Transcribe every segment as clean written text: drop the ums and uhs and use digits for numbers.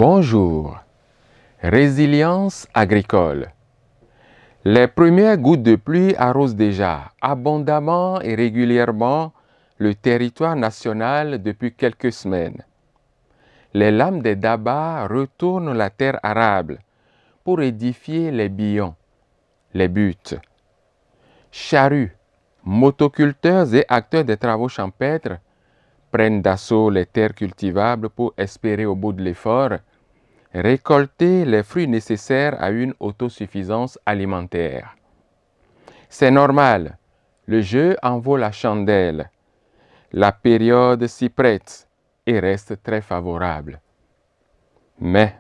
Bonjour. Résilience agricole. Les premières gouttes de pluie arrosent déjà abondamment et régulièrement le territoire national depuis quelques semaines. Les lames des dabas retournent la terre arable pour édifier les billons, les buttes. Charrues, motoculteurs et acteurs des travaux champêtres prennent d'assaut les terres cultivables pour espérer au bout de l'effort récolter les fruits nécessaires à une autosuffisance alimentaire. C'est normal, le jeu en vaut la chandelle. La période s'y prête et reste très favorable. Mais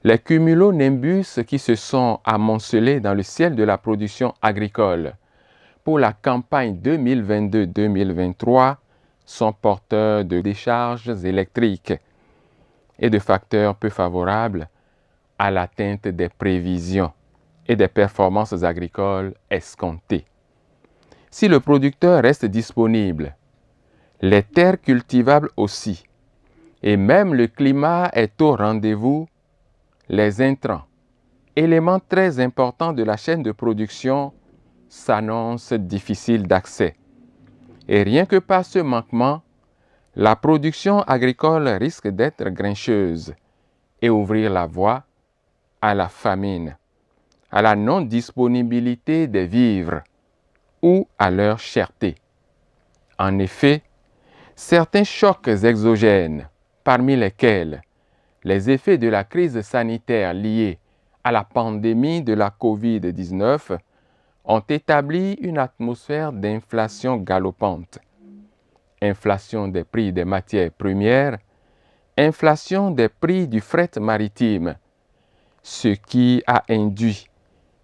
les cumulonimbus qui se sont amoncelés dans le ciel de la production agricole pour la campagne 2022-2023 sont porteurs de décharges électriques et de facteurs peu favorables à l'atteinte des prévisions et des performances agricoles escomptées. Si le producteur reste disponible, les terres cultivables aussi, et même le climat est au rendez-vous, les intrants, éléments très importants de la chaîne de production, s'annoncent difficiles d'accès. Et rien que par ce manquement, la production agricole risque d'être grincheuse et ouvrir la voie à la famine, à la non-disponibilité des vivres ou à leur cherté. En effet, certains chocs exogènes, parmi lesquels les effets de la crise sanitaire liée à la pandémie de la COVID-19, ont établi une atmosphère d'inflation galopante. Inflation des prix des matières premières, inflation des prix du fret maritime, ce qui a induit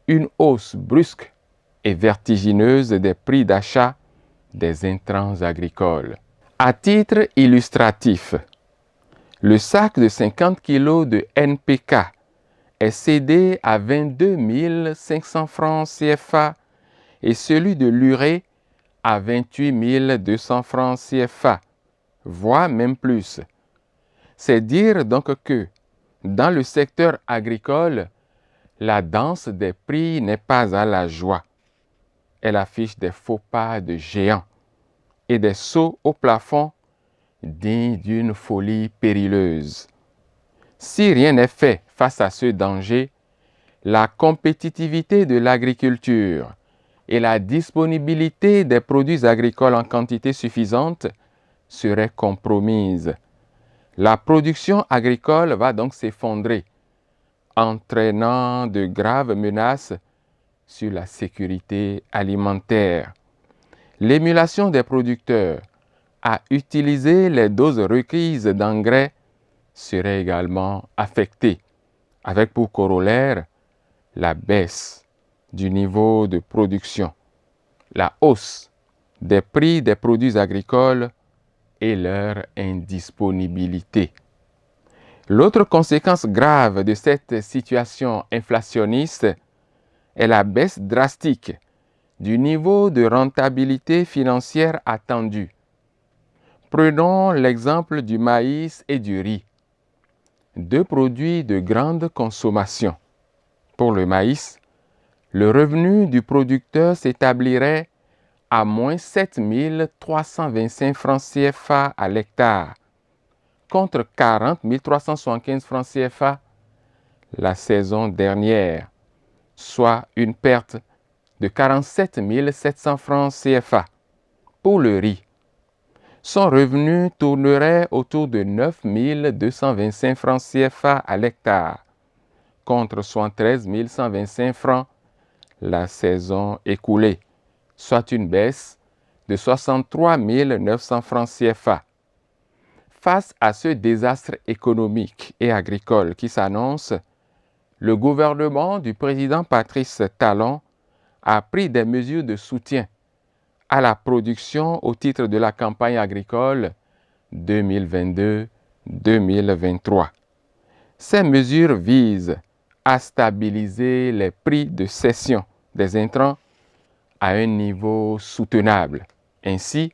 une hausse brusque et vertigineuse des prix d'achat des intrants agricoles. À titre illustratif, le sac de 50 kg de NPK est cédé à 22 500 francs CFA et celui de l'urée à 28 200 francs CFA, voire même plus. C'est dire donc que, dans le secteur agricole, la danse des prix n'est pas à la joie. Elle affiche des faux pas de géants et des sauts au plafond dignes d'une folie périlleuse. Si rien n'est fait face à ce danger, la compétitivité de l'agriculture et la disponibilité des produits agricoles en quantité suffisante seraient compromises. La production agricole va donc s'effondrer, entraînant de graves menaces sur la sécurité alimentaire. L'émulation des producteurs à utiliser les doses requises d'engrais serait également affectée, avec pour corollaire la baisse du niveau de production, la hausse des prix des produits agricoles et leur indisponibilité. L'autre conséquence grave de cette situation inflationniste est la baisse drastique du niveau de rentabilité financière attendu. Prenons l'exemple du maïs et du riz, deux produits de grande consommation. Pour le maïs, le revenu du producteur s'établirait à moins 7 325 francs CFA à l'hectare, contre 40 375 francs CFA la saison dernière, soit une perte de 47 700 francs CFA. Pour le riz, son revenu tournerait autour de 9 225 francs CFA à l'hectare, contre 73 125 francs la saison écoulée, soit une baisse de 63 900 francs CFA. Face à ce désastre économique et agricole qui s'annonce, le gouvernement du président Patrice Talon a pris des mesures de soutien à la production au titre de la campagne agricole 2022-2023. Ces mesures visent à stabiliser les prix de cession des intrants à un niveau soutenable. Ainsi,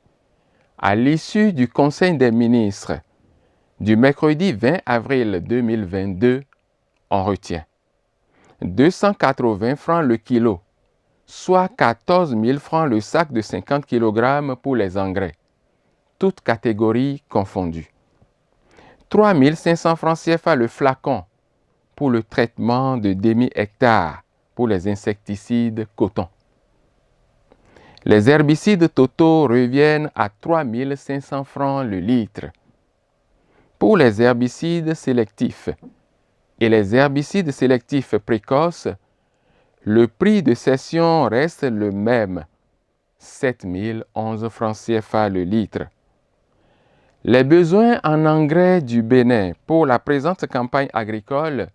à l'issue du Conseil des ministres Du mercredi 20 avril 2022, on retient 280 francs le kilo, soit 14 000 francs le sac de 50 kg pour les engrais, toutes catégories confondues. 3 500 francs CFA le flacon pour le traitement de demi-hectare pour les insecticides coton. Les herbicides totaux reviennent à 3 500 francs le litre. Pour les herbicides sélectifs et les herbicides sélectifs précoces, le prix de cession reste le même, 7 011 francs CFA le litre. Les besoins en engrais du Bénin pour la présente campagne agricole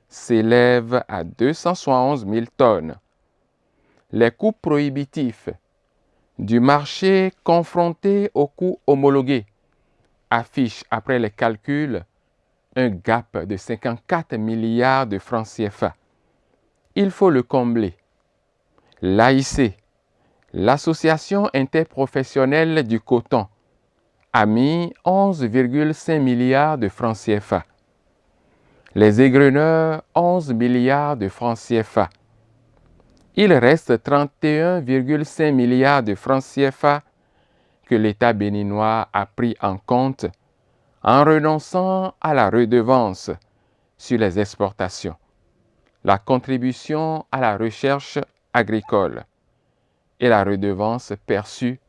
s'élèvent à 271 000 tonnes. Les coûts prohibitifs du marché confrontés aux coûts homologués affichent après les calculs un gap de 54 milliards de francs CFA. Il faut le combler. L'AIC, l'Association interprofessionnelle du coton, a mis 11,5 milliards de francs CFA. Les égreneurs, 11 milliards de francs CFA. Il reste 31,5 milliards de francs CFA que l'État béninois a pris en compte en renonçant à la redevance sur les exportations, la contribution à la recherche agricole et la redevance perçue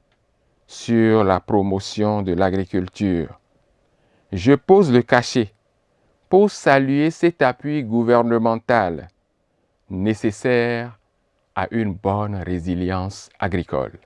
sur la promotion de l'agriculture. Je pose le cachet pour saluer cet appui gouvernemental nécessaire à une bonne résilience agricole.